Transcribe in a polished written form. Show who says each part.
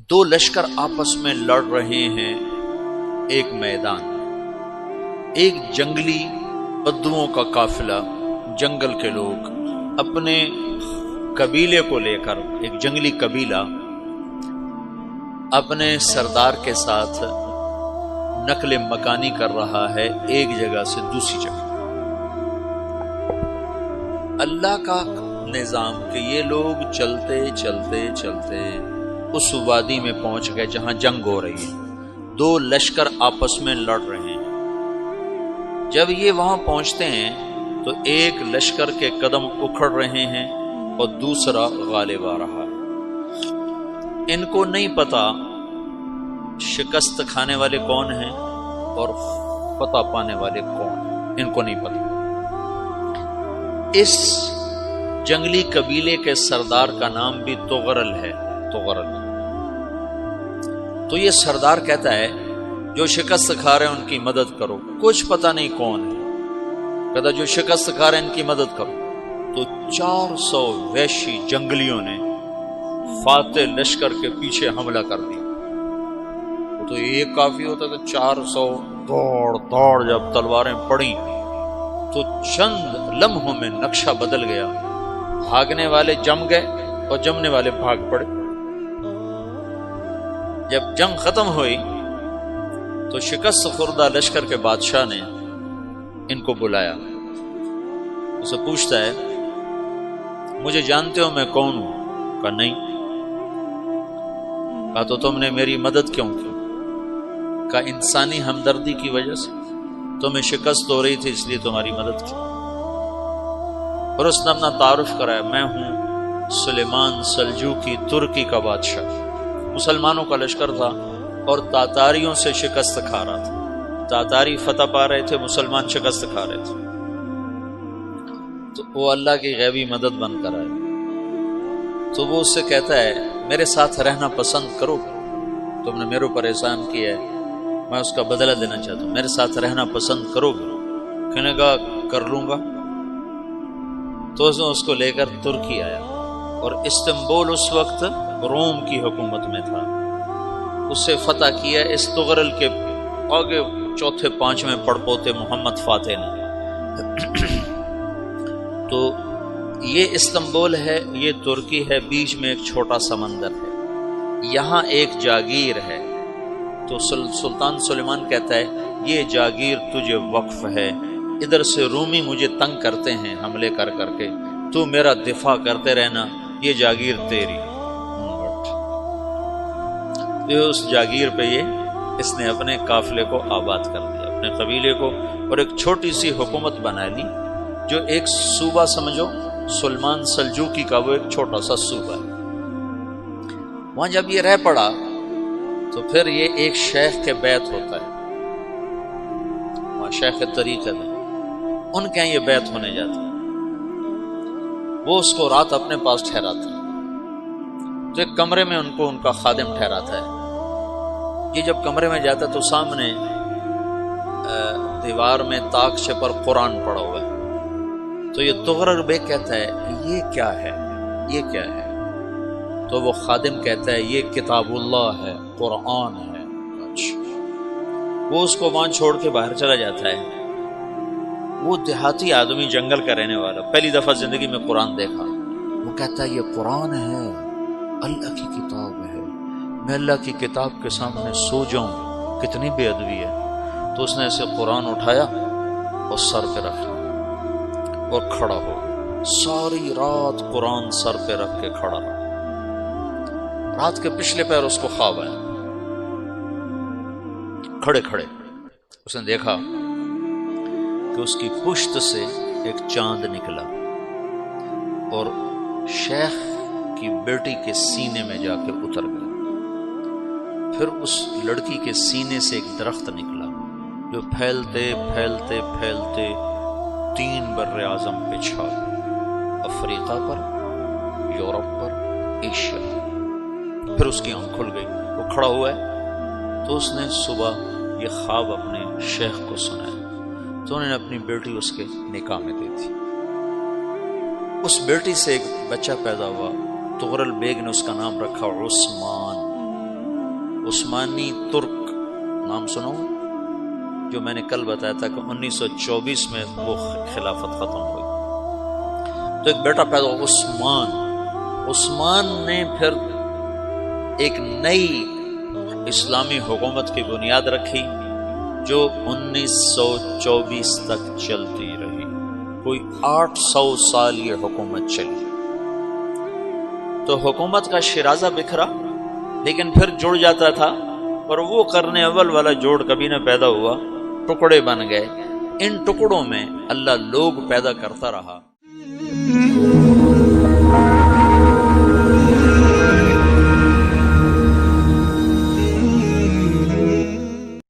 Speaker 1: دو لشکر آپس میں لڑ رہے ہیں ایک میدان میں۔ ایک جنگلی بدوؤں کا قافلہ، جنگل کے لوگ اپنے قبیلے کو لے کر، ایک جنگلی قبیلہ اپنے سردار کے ساتھ نقل مکانی کر رہا ہے ایک جگہ سے دوسری جگہ۔ اللہ کا نظام کہ یہ لوگ چلتے چلتے چلتے اس وادی میں پہنچ گئے جہاں جنگ ہو رہی ہے، دو لشکر آپس میں لڑ رہے ہیں۔ جب یہ وہاں پہنچتے ہیں تو ایک لشکر کے قدم اکھڑ رہے ہیں اور دوسرا غالب آ رہا ہے۔ ان کو نہیں پتا شکست کھانے والے کون ہیں اور فتح پانے والے کون ہیں، ان کو نہیں پتا۔ اس جنگلی قبیلے کے سردار کا نام بھی تغرل ہے، تغرل۔ تو یہ سردار کہتا ہے جو شکست کھا رہے ہیں ان کی مدد کرو، کچھ پتہ نہیں کون ہے، کہتا جو شکست کھا رہے ہیں ان کی مدد کرو۔ تو 400 وحشی جنگلیوں نے فاتح لشکر کے پیچھے حملہ کر دیا۔ تو ایک کافی ہوتا تو 400 دوڑ دوڑ جب تلواریں پڑیں تو چند لمحوں میں نقشہ بدل گیا، بھاگنے والے جم گئے اور جمنے والے بھاگ پڑے۔ جب جنگ ختم ہوئی تو شکست خوردہ لشکر کے بادشاہ نے ان کو بلایا، اسے پوچھتا ہے مجھے جانتے ہو میں کون ہوں؟ کہا نہیں۔ کہا تو تم نے میری مدد کیوں کی؟ کہا انسانی ہمدردی کی وجہ سے، تمہیں شکست ہو رہی تھی اس لیے تمہاری مدد کی۔ اور اس نے اپنا تعارف کرایا، میں ہوں سلیمان سلجوقی، ترکی کا بادشاہ۔ مسلمانوں کا لشکر تھا اور تاتاریوں سے شکست کھا رہا تھا، تاتاری فتح پا رہے تھے، مسلمان شکست کھا رہے تھے۔ تو وہ اللہ کی غیبی مدد بن کر آئے۔ تو وہ اس سے کہتا ہے میرے ساتھ رہنا پسند کرو، تم نے میرے اوپر احسان کیا ہے، میں اس کا بدلہ دینا چاہتا ہوں، میرے ساتھ رہنا پسند کرو گے؟ کہنے کا کر لوں گا۔ تو اس نے اس کو لے کر ترکی آیا، اور استنبول اس وقت روم کی حکومت میں تھا، اسے فتح کیا اس تغرل کے آگے چوتھے پانچویں پڑپوتے محمد فاتح نے۔ تو یہ استنبول ہے، یہ ترکی ہے، بیچ میں ایک چھوٹا سمندر ہے، یہاں ایک جاگیر ہے۔ تو سلطان سلیمان کہتا ہے یہ جاگیر تجھے وقف ہے، ادھر سے رومی مجھے تنگ کرتے ہیں حملے کر کر کے، تو میرا دفاع کرتے رہنا، یہ جاگیر تیری۔ اس جاگیر پہ اس نے اپنے قافلے کو آباد کر دیا، اپنے قبیلے کو، اور ایک چھوٹی سی حکومت بنا لی، جو ایک صوبہ سمجھو سلمان سلجوقی کا، وہ ایک چھوٹا سا صوبہ ہے۔ وہاں جب یہ رہ پڑا تو پھر یہ ایک شیخ کے بیت ہوتا ہے، وہاں شیخ طریقت ہے، ان کے یہ بیت ہونے جاتا ہے، وہ اس کو رات اپنے پاس ٹھہراتا ہے، تو ایک کمرے میں ان کو ان کا خادم ٹھہراتا ہے۔ یہ جب کمرے میں جاتا ہے تو سامنے دیوار میں تاکچے پر قرآن پڑا ہوا ہے۔ تو یہ تغرل بیگ کہتا ہے یہ کیا ہے، یہ کیا ہے؟ تو وہ خادم کہتا ہے یہ کتاب اللہ ہے، قرآن ہے۔ اچھا، وہ اس کو وہاں چھوڑ کے باہر چلا جاتا ہے۔ وہ دیہاتی آدمی، جنگل کا رہنے والا، پہلی دفعہ زندگی میں قرآن دیکھا، وہ کہتا ہے یہ قرآن ہے، اللہ کی کتاب ہے، میں اللہ کی کتاب کے سامنے سو جاؤں، کتنی بے ادبی ہے۔ تو اس نے اسے قرآن اٹھایا اور سر پہ رکھا اور کھڑا ہو، ساری رات قرآن سر پہ رکھ کے کھڑا رہا۔ رات کے پچھلے پہر اس کو خواب آیا، کھڑے کھڑے اس نے دیکھا کہ اس کی پشت سے ایک چاند نکلا اور شیخ کی بیٹی کے سینے میں جا کے اتر گیا۔ پھر اس لڑکی کے سینے سے ایک درخت نکلا جو پھیلتے پھیلتے پھیلتے 3 بر اعظم پہ چھا گیا، افریقہ پر، یورپ پر، ایشیا۔ پھر اس کی آنکھ کھل گئی، وہ کھڑا ہوا ہے۔ تو اس نے صبح یہ خواب اپنے شیخ کو سنایا، تو انہوں نے اپنی بیٹی اس کے نکاح میں دی تھی. اس بیٹی سے ایک بچہ پیدا ہوا. تغرل بیگ نے اس کا نام رکھا عثمان. عثمانی ترک نام سنو، جو میں نے کل بتایا تھا کہ 1924 میں وہ خلافت ختم ہوئی. تو ایک بیٹا پیدا ہوا عثمان. عثمان نے پھر ایک نئی اسلامی حکومت کی بنیاد رکھی جو 1924 تک چلتی رہی. کوئی 800 سال یہ حکومت چلی. تو حکومت کا شیرازہ بکھرا لیکن پھر جڑ جاتا تھا، اور وہ قرن اول والا جوڑ کبھی نہ پیدا ہوا، ٹکڑے بن گئے. ان ٹکڑوں میں اللہ لوگ پیدا کرتا رہا.